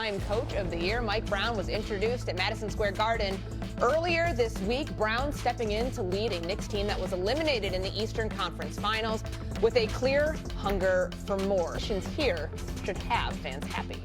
Gametime Coach of the Year. Mike Brown was introduced at Madison Square Garden earlier this week. Brown stepping in to lead a Knicks team that was eliminated in the Eastern Conference Finals with a clear hunger for more. Nations here should have fans happy.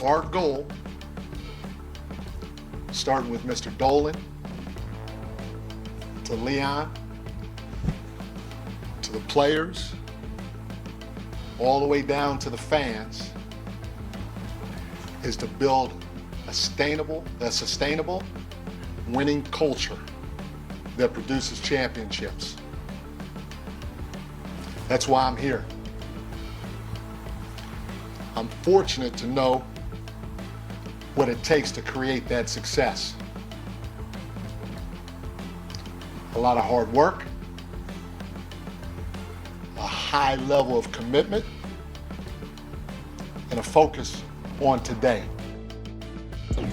Our goal, starting with Mr. Dolan, to Leon, to the players, all the way down to the fans, is to build a sustainable winning culture that produces championships. That's why I'm here. I'm fortunate to know what it takes to create that success. A lot of hard work, a high level of commitment, and a focus on today. All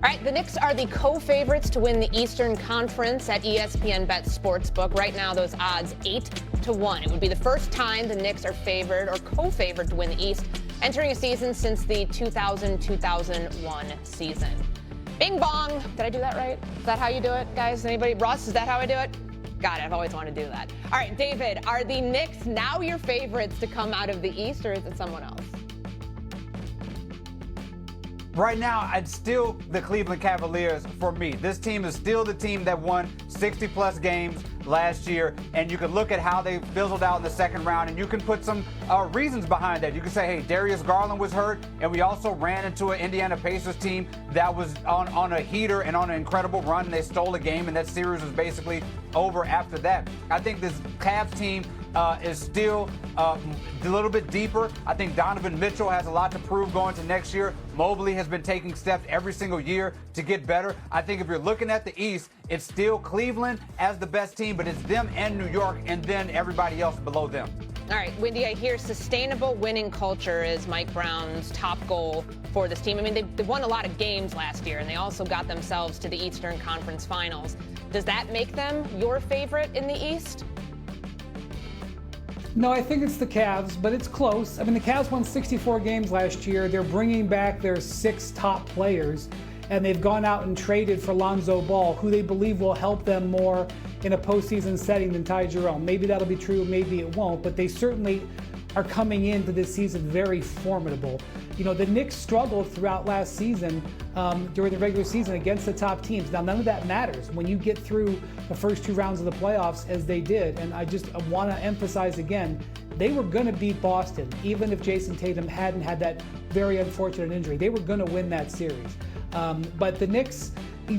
right, the Knicks are the co-favorites to win the Eastern Conference at ESPN Bet Sportsbook. Right now, those odds 8-1. It would be the first time the Knicks are favored or co-favored to win the East, entering a season since the 2000-2001 season. Bing bong. Did I do that right? Is that how you do it, guys? Anybody? Russ, is that how I do it? Got it. I've always wanted to do that. All right, David, are the Knicks now your favorites to come out of the East, or is it someone else? Right now, it's still the Cleveland Cavaliers for me. This team is still the team that won 60-plus games last year, and you can look at how they fizzled out in the second round, and you can put some reasons behind that. You can say, hey, Darius Garland was hurt, and we also ran into an Indiana Pacers team that was on a heater and on an incredible run, and they stole a game, and that series was basically over after that. I think this Cavs team is still a little bit deeper. I think Donovan Mitchell has a lot to prove going to next year. Mobley has been taking steps every single year to get better. I think if you're looking at the East, it's still Cleveland as the best team, but it's them and New York, and then everybody else below them. All right, Wendy, I hear sustainable winning culture is Mike Brown's top goal for this team. I mean, they won a lot of games last year, and they also got themselves to the Eastern Conference Finals. Does that make them your favorite in the East? No, I think it's the Cavs, but it's close. I mean, the Cavs won 64 games last year. They're bringing back their 6 top players, and they've gone out and traded for Lonzo Ball, who they believe will help them more in a postseason setting than Ty Jerome. Maybe that'll be true, maybe it won't, but they certainly are coming into this season very formidable. You know, the Knicks struggled throughout last season during the regular season against the top teams. Now, none of that matters when you get through the first 2 rounds of the playoffs as they did. And I want to emphasize again, they were going to beat Boston, even if Jason Tatum hadn't had that very unfortunate injury. They were going to win that series. But the Knicks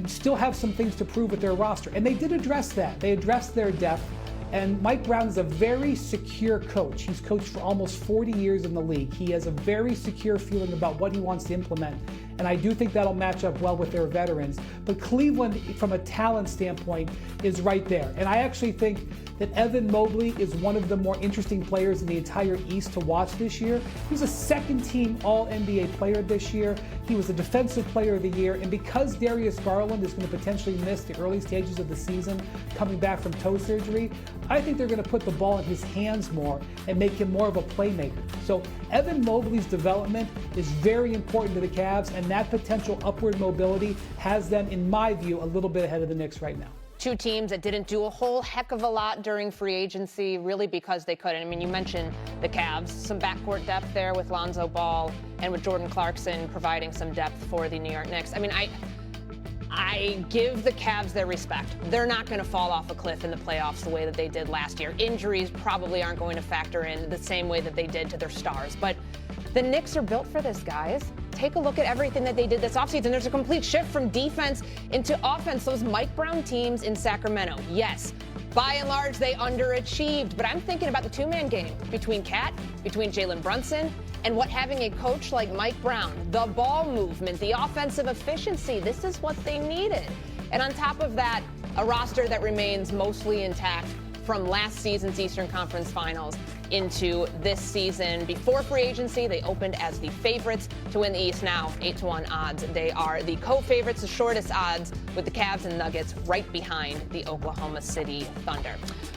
still have some things to prove with their roster. And they did address that. They addressed their depth. And Mike Brown is a very secure coach. He's coached for almost 40 years in the league. He has a very secure feeling about what he wants to implement. And I do think that'll match up well with their veterans. But Cleveland, from a talent standpoint, is right there. And I actually think that Evan Mobley is one of the more interesting players in the entire East to watch this year. He was a second-team All-NBA player this year. He was a Defensive Player of the Year. And because Darius Garland is going to potentially miss the early stages of the season, coming back from toe surgery, I think they're going to put the ball in his hands more and make him more of a playmaker. So Evan Mobley's development is very important to the Cavs, and that potential upward mobility has them, in my view, a little bit ahead of the Knicks right now. 2 teams that didn't do a whole heck of a lot during free agency, really because they couldn't. I mean, you mentioned the Cavs, some backcourt depth there with Lonzo Ball and with Jordan Clarkson providing some depth for the New York Knicks. I mean, I give the Cavs their respect. They're not going to fall off a cliff in the playoffs the way that they did last year. Injuries probably aren't going to factor in the same way that they did to their stars. But the Knicks are built for this, guys. Take a look at everything that they did this offseason. There's a complete shift from defense into offense. Those Mike Brown teams in Sacramento, yes, by and large, they underachieved. But I'm thinking about the 2-man game between Cat, between Jalen Brunson, and what having a coach like Mike Brown, the ball movement, the offensive efficiency, this is what they needed. And on top of that, a roster that remains mostly intact from last season's Eastern Conference Finals into this season. Before free agency, they opened as the favorites to win the East. Now, 8-1 odds. They are the co-favorites, the shortest odds, with the Cavs and Nuggets right behind the Oklahoma City Thunder.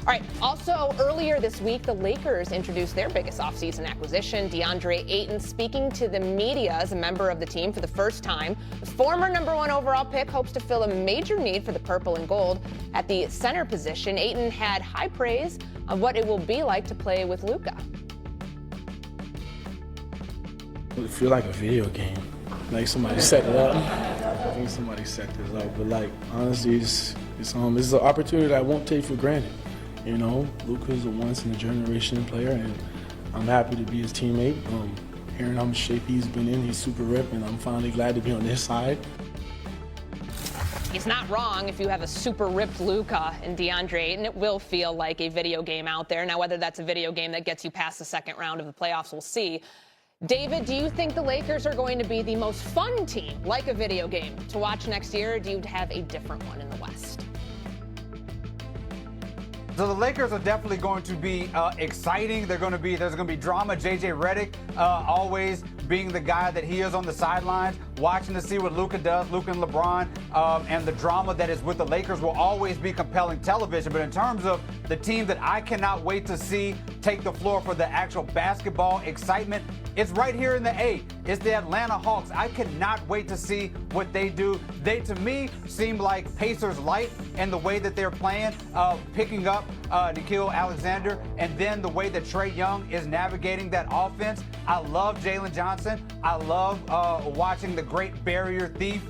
All right, also earlier this week, the Lakers introduced their biggest offseason acquisition, DeAndre Ayton, speaking to the media as a member of the team for the first time. The former #1 overall pick hopes to fill a major need for the purple and gold at the center position. Ayton had high praise on what it will be like to play with Luka. It feels like a video game. Like somebody set it up. I think somebody set this up. But like honestly, it's an opportunity that I won't take for granted. You know, Luka's a once-in-a-generation player, and I'm happy to be his teammate. Hearing how much shape he's been in, he's super ripped, and I'm finally glad to be on this side. He's not wrong. If you have a super ripped Luka and DeAndre Ayton, it will feel like a video game out there. Now, whether that's a video game that gets you past the second round of the playoffs, we'll see. David, do you think the Lakers are going to be the most fun team, like a video game, to watch next year, or do you have a different one in the West? So the Lakers are definitely going to be exciting. There's going to be drama. JJ Redick always being the guy that he is on the sidelines, watching to see what Luka does, Luka and LeBron, and the drama that is with the Lakers will always be compelling television. But in terms of the team that I cannot wait to see take the floor for the actual basketball excitement, it's right here in the A. It's the Atlanta Hawks. I cannot wait to see what they do. They, to me, seem like Pacers light in the way that they're playing, picking up Nickeil Alexander, and then the way that Trae Young is navigating that offense. I love Jalen Johnson. I love watching the great barrier thief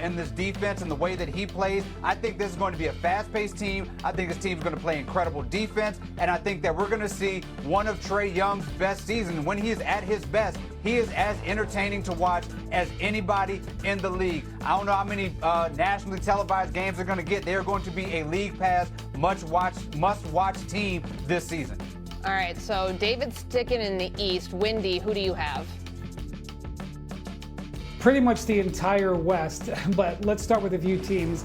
in this defense and the way that he plays. I think this is going to be a fast-paced team. I think this team is going to play incredible defense, and I think that we're going to see one of Trae Young's best seasons. When he is at his best, he is as entertaining to watch as anybody in the league. I don't know how many nationally televised games they're going to get. They're going to be a League Pass must-watch team this season. All right, so David's sticking in the East. Windy, who do you have? Pretty much the entire West, but let's start with a few teams.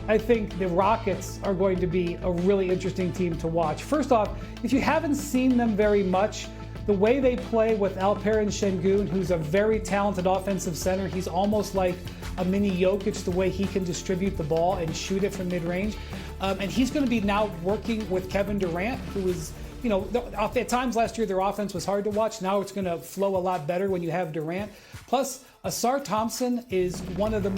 I think the Rockets are going to be a really interesting team to watch. First off, if you haven't seen them very much, the way they play with Alperen Şengün, who's a very talented offensive center, he's almost like a mini Jokic, the way he can distribute the ball and shoot it from mid-range. And he's going to be now working with Kevin Durant, who is, you know, at times last year their offense was hard to watch. Now it's going to flow a lot better when you have Durant. Plus, Amen Thompson is one of the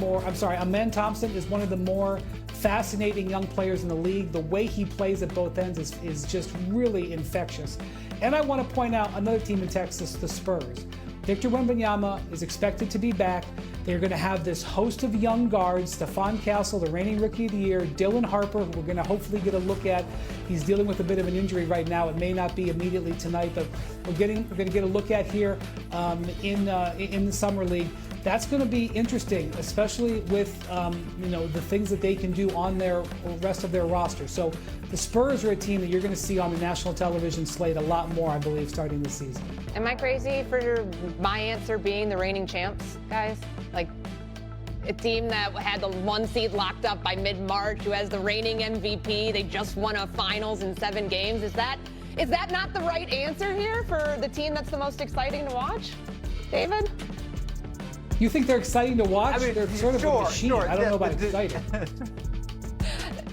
more fascinating young players in the league. The way he plays at both ends is just really infectious. And I want to point out another team in Texas, the Spurs. Victor Wembanyama is expected to be back. They're going to have this host of young guards, Stephon Castle, the reigning Rookie of the Year, Dylan Harper, who we're going to hopefully get a look at. He's dealing with a bit of an injury right now. It may not be immediately tonight, but we're going to get a look at here in the Summer League. That's going to be interesting, especially with the things that they can do on their rest of their roster. So the Spurs are a team that you're going to see on the national television slate a lot more, I believe, starting this season. Am I crazy for my answer being the reigning champs, guys? Like a team that had the 1 seed locked up by mid-March, who has the reigning MVP. They just won a finals in 7 games. Is that not the right answer here for the team that's the most exciting to watch? David? You think they're exciting to watch? I mean, they're sort of a machine. I don't know about exciting.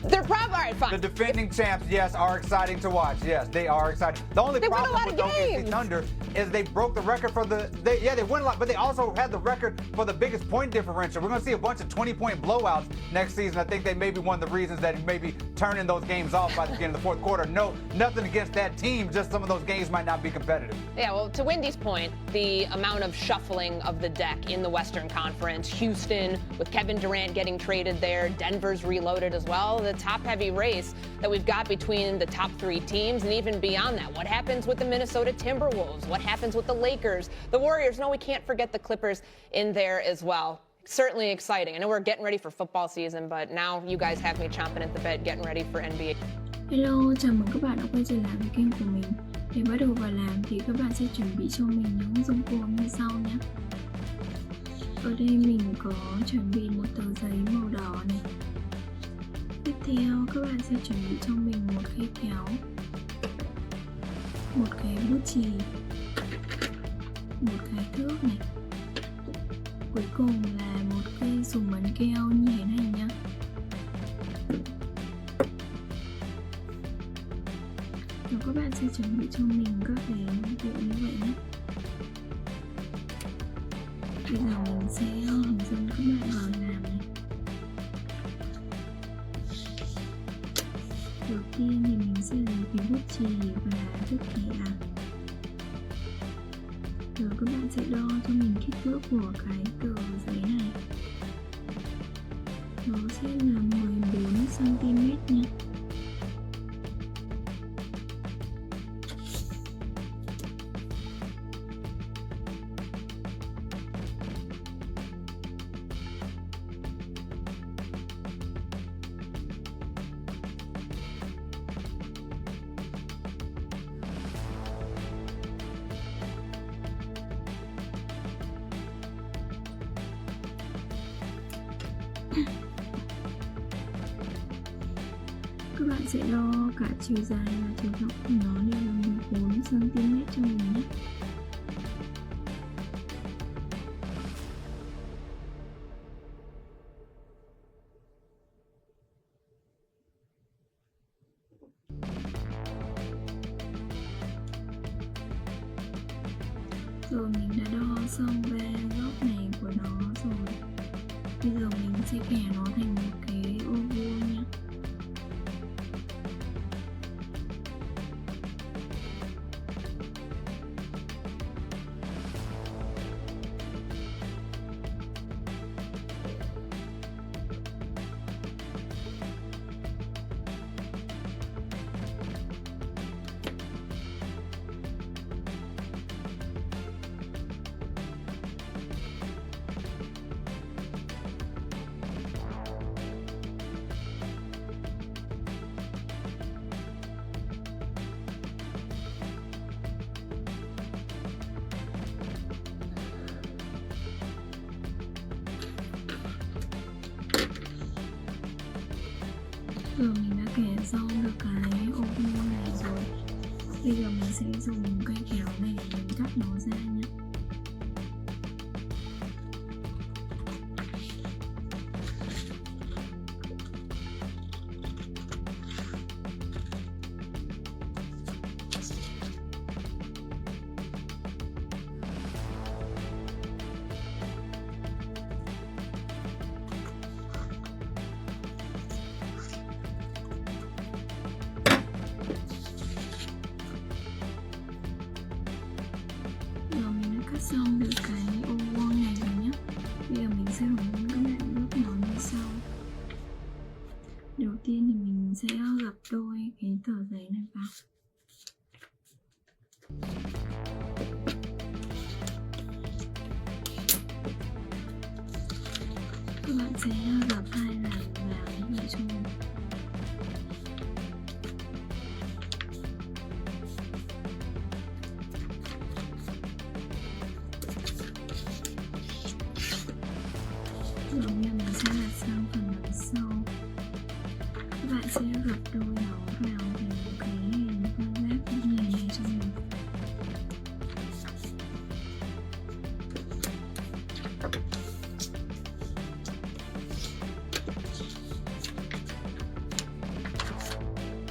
They're probably, all right, fine. The defending champs, yes, are exciting to watch. Yes, they are exciting. The only problem with OKC Thunder is they broke the record for they won a lot, but they also had the record for the biggest point differential. We're going to see a bunch of 20-point blowouts next season. I think they may be one of the reasons that he may be turning those games off by the beginning of the fourth quarter. No, nothing against that team, just some of those games might not be competitive. Yeah, well, to Wendy's point, the amount of shuffling of the deck in the Western Conference, Houston with Kevin Durant getting traded there, Denver's reloaded as well, the top-heavy race that we've got between the top 3 teams and even beyond that. What happens with the Minnesota Timberwolves? What happens with the Lakers, the Warriors? No, we can't forget the Clippers in there as well. Certainly exciting. I know we're getting ready for football season, but now you guys have me chomping at the bit, getting ready for NBA. Hello, chào mừng các bạn đã quay trở lại với kênh của mình. Để bắt đầu vào làm thì các bạn sẽ chuẩn bị cho mình những dụng cụ như sau nhé. Ở đây mình có chuẩn bị một tờ giấy màu đỏ này. Tiếp theo các bạn sẽ chuẩn bị cho mình một cây kéo, một cái bút chì, một cái thước này. Cuối cùng là một cây dùng bắn keo như thế này nhé. sẽ chuẩn bị cho mình các cái nhiệm vụ như vậy nhé. Bây giờ mình sẽ hướng dẫn các bạn vào làm này. Đầu tiên thì mình sẽ lấy cái bút chì và thước kẻ. Rồi các bạn sẽ đo cho mình kích thước của cái tờ giấy này. Nó sẽ là 14 cm nhé. Các bạn sẽ đo cả chiều dài và chiều rộng của nó đều là 14 cm cho mình nhé. Rồi mình đã đo xong ba góc này của nó rồi. Bây giờ mình sẽ kẻ nó thành một cái ô vuông nhé. Giờ mình đã kẻ xong được cái ô vuông này rồi. Bây giờ mình sẽ dùng cây kéo này để mình cắt nó ra nhé. Cắt xong được cái ô vuông này rồi nhé. Bây giờ mình sẽ hướng dẫn các bạn bước nó như sau. Đầu tiên thì mình sẽ gập đôi cái tờ giấy này vào. Các bạn sẽ gập hai lần vào như vậy cho mình. Rồi bây giờ mình sẽ lật sang phần đằng sau. Các bạn sẽ gập đôi nó vào thành một cái hình con giáp như này cho mình.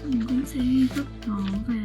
Mình cũng sẽ gấp nó vào